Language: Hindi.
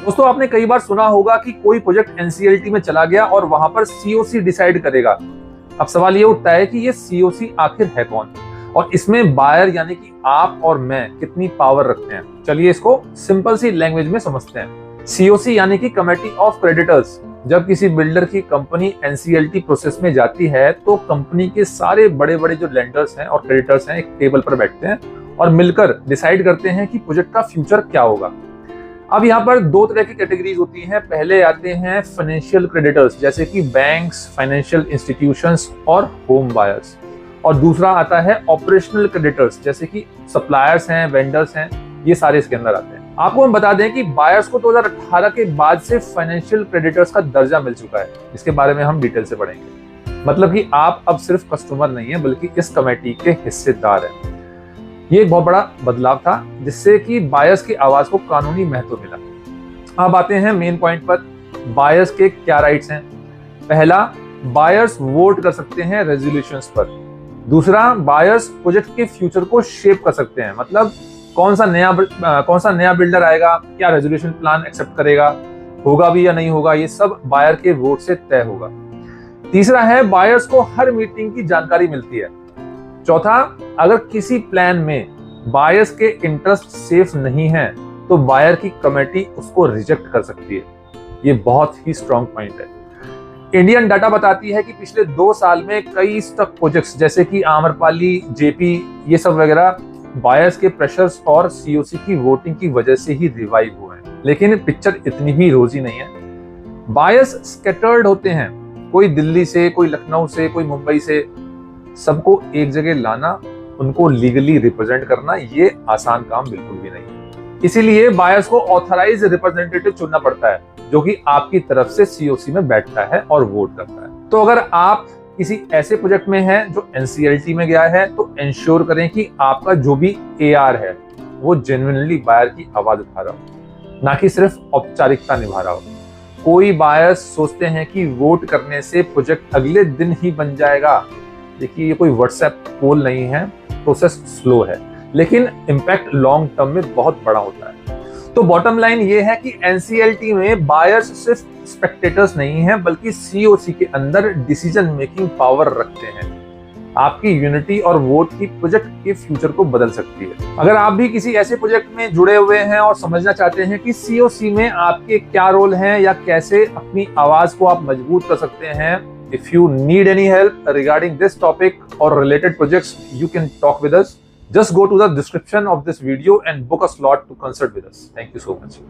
दोस्तों आपने कई बार सुना होगा कि कोई प्रोजेक्ट एनसीएलटी में चला गया और वहां पर सीओसी डिसाइड करेगा। अब सवाल ये उठता है कि ये सीओसी आखिर है कौन और इसमें बायर यानी कि आप और मैं कितनी पावर रखते हैं। चलिए इसको सिंपल सी लैंग्वेज में समझते हैं। सीओसी यानी कि कमेटी ऑफ क्रेडिटर्स। जब किसी बिल्डर की कंपनी एनसीएलटी प्रोसेस में जाती है तो कंपनी के सारे बड़े बड़े जो लेंडर्स हैं और क्रेडिटर्स हैं एक टेबल पर बैठते हैं और मिलकर डिसाइड करते हैं कि प्रोजेक्ट का फ्यूचर क्या होगा। अब यहाँ पर दो तरह की कैटेगरीज होती हैं। पहले आते हैं फाइनेंशियल क्रेडिटर्स जैसे कि बैंक्स, फाइनेंशियल इंस्टीट्यूशंस और होम बायर्स, और दूसरा आता है ऑपरेशनल क्रेडिटर्स जैसे कि सप्लायर्स हैं, वेंडर्स हैं, ये सारे इसके अंदर आते हैं। आपको हम बता दें कि बायर्स को 2018 के बाद से फाइनेंशियल क्रेडिटर्स का दर्जा मिल चुका है। इसके बारे में हम डिटेल से पढ़ेंगे। मतलब कि आप अब सिर्फ कस्टमर नहीं है बल्कि इस कमेटी के हिस्सेदार हैं। ये एक बहुत बड़ा बदलाव था जिससे कि बायर्स की आवाज को कानूनी महत्व मिला। अब आते हैं मेन पॉइंट पर। बायर्स के क्या राइट्स हैं? पहला, बायर्स वोट कर सकते हैं रेजोल्यूशंस पर। दूसरा, बायर्स प्रोजेक्ट के फ्यूचर को शेप कर सकते हैं। मतलब कौन सा नया बिल्डर आएगा, क्या रेजोल्यूशन प्लान एक्सेप्ट करेगा, होगा भी या नहीं होगा, ये सब बायर के वोट से तय होगा। तीसरा है, बायर्स को हर मीटिंग की जानकारी मिलती है। चौथा, अगर किसी प्लान में बायर्स के इंटरेस्ट सेफ नहीं है तो बायर की कमेटी उसको रिजेक्ट कर सकती है। ये बहुत ही स्ट्रॉन्ग पॉइंट है। इंडियन डाटा बताती है कि पिछले 2 साल में कई स्टक प्रोजेक्ट्स जैसे कि आम्रपाली, जेपी, ये सब वगैरह बायर्स के प्रेशर्स और सीओसी की वोटिंग की वजह से ही रिवाइव हुए हैं। लेकिन पिक्चर इतनी भी रोजी नहीं है। बायर्स स्कैटर्ड होते हैं, कोई दिल्ली से, कोई लखनऊ से, कोई मुंबई से। सबको एक जगह लाना, उनको लीगली रिप्रेजेंट करना, ये आसान काम बिल्कुल भी नहीं है। इसीलिए बायर्स को ऑथराइज रिप्रेजेंटेटिव चुनना पड़ता है जो कि आपकी तरफ से सीओसी में बैठता है और वोट करता है। तो अगर आप किसी ऐसे प्रोजेक्ट में हैं जो एनसीएलटी में गया है तो इंश्योर करें कि आपका जो भी एआर है वो जेन्युइनली बायर की आवाज उठा रहा हो, ना कि सिर्फ औपचारिकता निभा रहा हो। कोई बायर्स सोचते हैं कि वोट करने से प्रोजेक्ट अगले दिन ही बन जाएगा। देखिए ये कोई व्हाट्सएप पोल नहीं है, प्रोसेस स्लो है लेकिन इम्पैक्ट लॉन्ग टर्म में बहुत बड़ा होता है। तो बॉटम लाइन ये है कि एनसीएलटी में बायर्स सिर्फ स्पेक्टेटर्स नहीं हैं बल्कि सीओसी के अंदर डिसीजन मेकिंग पावर रखते हैं। आपकी यूनिटी और वोट की प्रोजेक्ट के फ्यूचर को बदल सकती है। अगर आप भी किसी ऐसे प्रोजेक्ट में जुड़े हुए हैं और समझना चाहते हैं कि सीओसी में आपके क्या रोल हैं या कैसे अपनी आवाज को आप मजबूत कर सकते हैं, if you need any help regarding this topic or related projects, you can talk with us. Just go to the description of this video and book a slot to consult with us. Thank you so much.